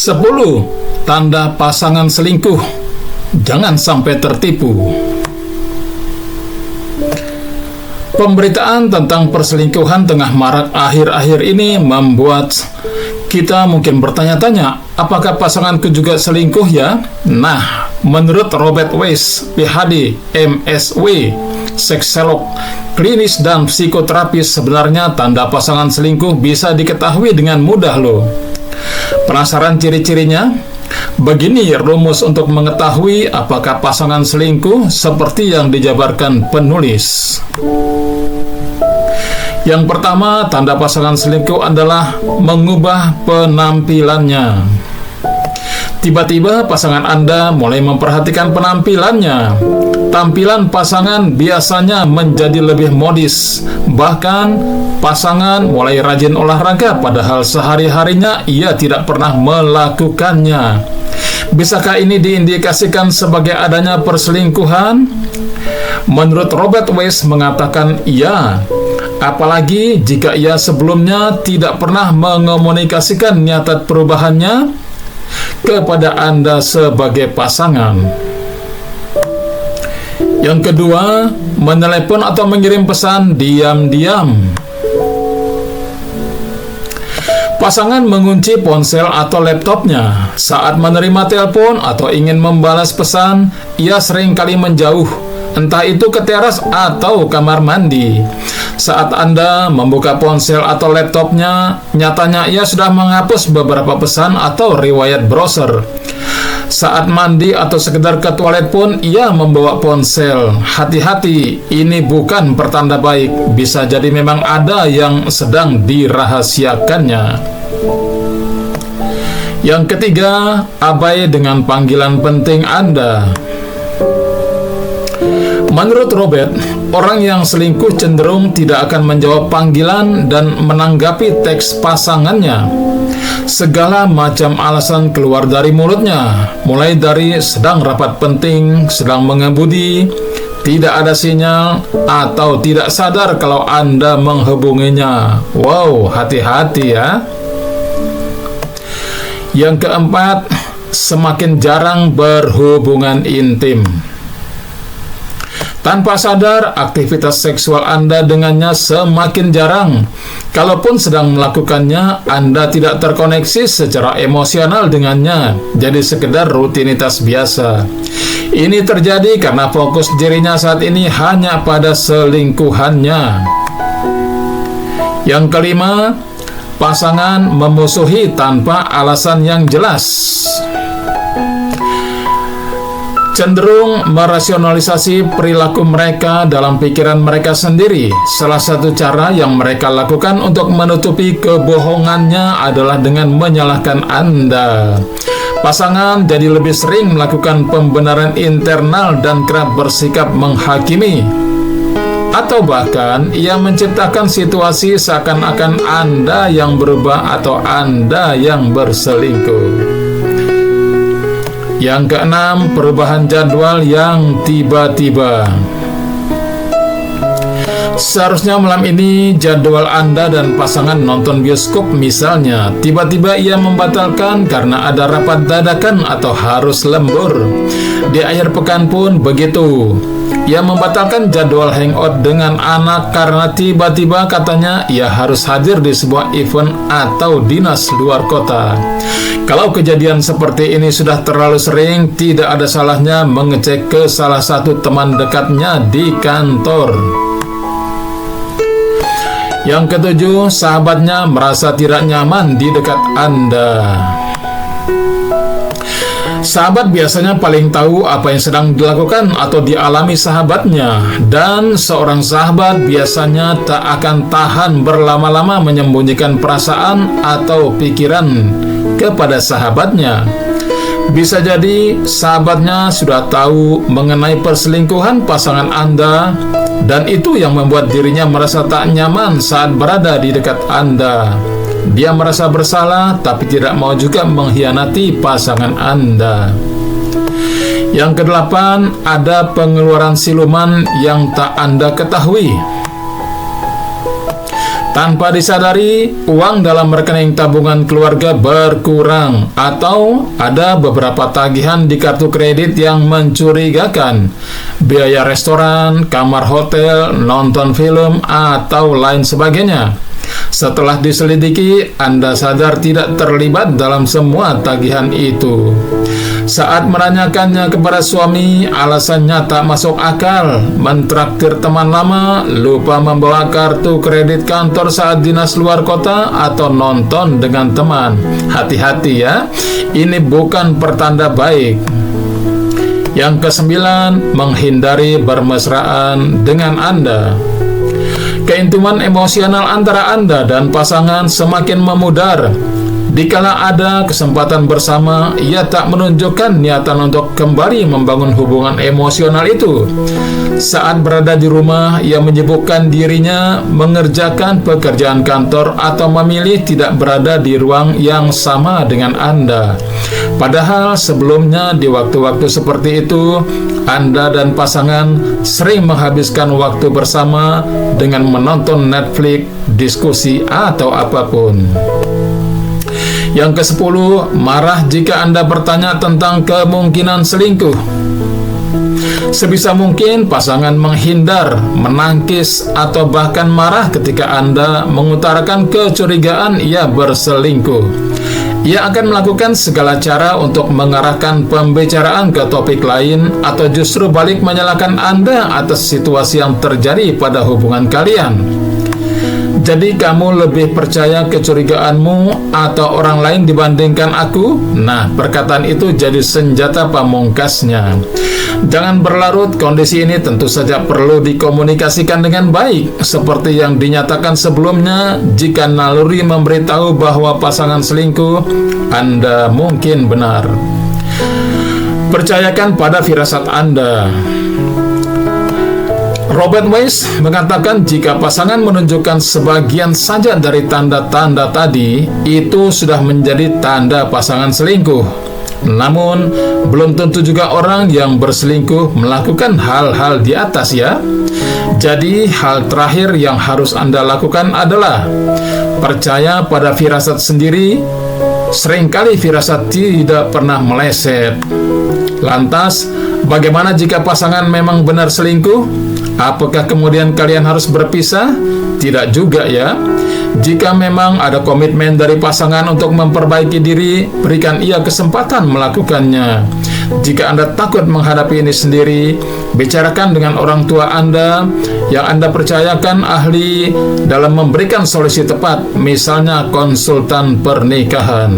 10 tanda pasangan selingkuh. Jangan sampai tertipu. Pemberitaan tentang perselingkuhan tengah marak akhir-akhir ini membuat kita mungkin bertanya-tanya, apakah pasanganku juga selingkuh ya? Nah, menurut Robert Weiss, PhD, MSw, seksolog klinis dan psikoterapis, sebenarnya tanda pasangan selingkuh bisa diketahui dengan mudah loh. Penasaran ciri-cirinya? Begini rumus untuk mengetahui apakah pasangan selingkuh seperti yang dijabarkan penulis. Yang pertama, tanda pasangan selingkuh adalah mengubah penampilannya. Tiba-tiba pasangan Anda mulai memperhatikan penampilannya. Tampilan pasangan biasanya menjadi lebih modis. Bahkan pasangan mulai rajin olahraga padahal sehari-harinya ia tidak pernah melakukannya. Bisakah ini diindikasikan sebagai adanya perselingkuhan? Menurut Robert Weiss mengatakan iya. Apalagi jika ia sebelumnya tidak pernah mengomunikasikan niatan perubahannya kepada Anda sebagai pasangan. Yang kedua, menelepon atau mengirim pesan diam-diam. Pasangan mengunci ponsel atau laptopnya. Saat menerima telepon atau ingin membalas pesan, ia sering kali menjauh, entah itu ke teras atau kamar mandi. Saat Anda membuka ponsel atau laptopnya, nyatanya ia sudah menghapus beberapa pesan atau riwayat browser. Saat mandi atau sekedar ke toilet pun ia membawa ponsel. Hati-hati, ini bukan pertanda baik. Bisa jadi memang ada yang sedang dirahasiakannya. Yang ketiga, abai dengan panggilan penting Anda. Menurut Robert, orang yang selingkuh cenderung tidak akan menjawab panggilan dan menanggapi teks pasangannya. Segala macam alasan keluar dari mulutnya, mulai dari sedang rapat penting, sedang mengemudi, tidak ada sinyal, atau tidak sadar kalau Anda menghubunginya. Wow, hati-hati ya. Yang keempat, semakin jarang berhubungan intim. Tanpa sadar, aktivitas seksual Anda dengannya semakin jarang. Kalaupun sedang melakukannya, Anda tidak terkoneksi secara emosional dengannya, jadi sekedar rutinitas biasa. Ini terjadi karena fokus dirinya saat ini hanya pada selingkuhannya. Yang kelima, pasangan memusuhi tanpa alasan yang jelas. Cenderung merasionalisasi perilaku mereka dalam pikiran mereka sendiri. Salah satu cara yang mereka lakukan untuk menutupi kebohongannya adalah dengan menyalahkan Anda. Pasangan jadi lebih sering melakukan pembenaran internal dan kerap bersikap menghakimi. Atau bahkan ia menciptakan situasi seakan-akan Anda yang berubah atau Anda yang berselingkuh. Yang keenam, perubahan jadwal yang tiba-tiba. Seharusnya malam ini jadwal Anda dan pasangan nonton bioskop misalnya, tiba-tiba ia membatalkan karena ada rapat dadakan atau harus lembur. Di akhir pekan pun begitu. Ia membatalkan jadwal hangout dengan anak karena tiba-tiba katanya ia harus hadir di sebuah event atau dinas luar kota. Kalau kejadian seperti ini sudah terlalu sering, tidak ada salahnya mengecek ke salah satu teman dekatnya di kantor. Yang ketujuh, sahabatnya merasa tidak nyaman di dekat Anda. Sahabat biasanya paling tahu apa yang sedang dilakukan atau dialami sahabatnya, dan seorang sahabat biasanya tak akan tahan berlama-lama menyembunyikan perasaan atau pikiran kepada sahabatnya. Bisa jadi sahabatnya sudah tahu mengenai perselingkuhan pasangan Anda, dan itu yang membuat dirinya merasa tak nyaman saat berada di dekat Anda. Dia merasa bersalah tapi tidak mau juga mengkhianati pasangan Anda. Yang kedelapan, ada pengeluaran siluman yang tak Anda ketahui. Tanpa disadari, uang dalam rekening tabungan keluarga berkurang atau ada beberapa tagihan di kartu kredit yang mencurigakan. Biaya restoran, kamar hotel, nonton film, atau lain sebagainya. Setelah diselidiki, Anda sadar tidak terlibat dalam semua tagihan itu. Saat menanyakannya kepada suami, alasannya tak masuk akal. Mentraktir teman lama, lupa membawa kartu kredit kantor saat dinas luar kota, atau nonton dengan teman. Hati-hati ya, ini bukan pertanda baik. Yang kesembilan, menghindari bermesraan dengan Anda. Keintiman emosional antara Anda dan pasangan semakin memudar. Dikala ada kesempatan bersama, ia tak menunjukkan niatan untuk kembali membangun hubungan emosional itu. Saat berada di rumah, ia menyibukkan dirinya mengerjakan pekerjaan kantor atau memilih tidak berada di ruang yang sama dengan Anda. Padahal sebelumnya di waktu-waktu seperti itu, Anda dan pasangan sering menghabiskan waktu bersama dengan menonton Netflix, diskusi, atau apapun. Yang ke-10, marah jika Anda bertanya tentang kemungkinan selingkuh. Sebisa mungkin pasangan menghindar, menangkis, atau bahkan marah ketika Anda mengutarakan kecurigaan ia berselingkuh. Ia akan melakukan segala cara untuk mengarahkan pembicaraan ke topik lain atau justru balik menyalahkan Anda atas situasi yang terjadi pada hubungan kalian. Jadi kamu lebih percaya kecurigaanmu atau orang lain dibandingkan aku? Nah, perkataan itu jadi senjata pamungkasnya. Jangan berlarut, kondisi ini tentu saja perlu dikomunikasikan dengan baik. Seperti yang dinyatakan sebelumnya, jika naluri memberitahu bahwa pasangan selingkuh, Anda mungkin benar. Percayakan pada firasat Anda. Robert Weiss mengatakan jika pasangan menunjukkan sebagian saja dari tanda-tanda tadi, itu sudah menjadi tanda pasangan selingkuh. Namun, belum tentu juga orang yang berselingkuh melakukan hal-hal di atas ya. Jadi, hal terakhir yang harus Anda lakukan adalah percaya pada firasat sendiri. Seringkali firasat tidak pernah meleset. Lantas, bagaimana jika pasangan memang benar selingkuh? Apakah kemudian kalian harus berpisah? Tidak juga ya. Jika memang ada komitmen dari pasangan untuk memperbaiki diri, berikan ia kesempatan melakukannya. Jika Anda takut menghadapi ini sendiri, bicarakan dengan orang tua Anda yang Anda percayakan ahli dalam memberikan solusi tepat, misalnya konsultan pernikahan.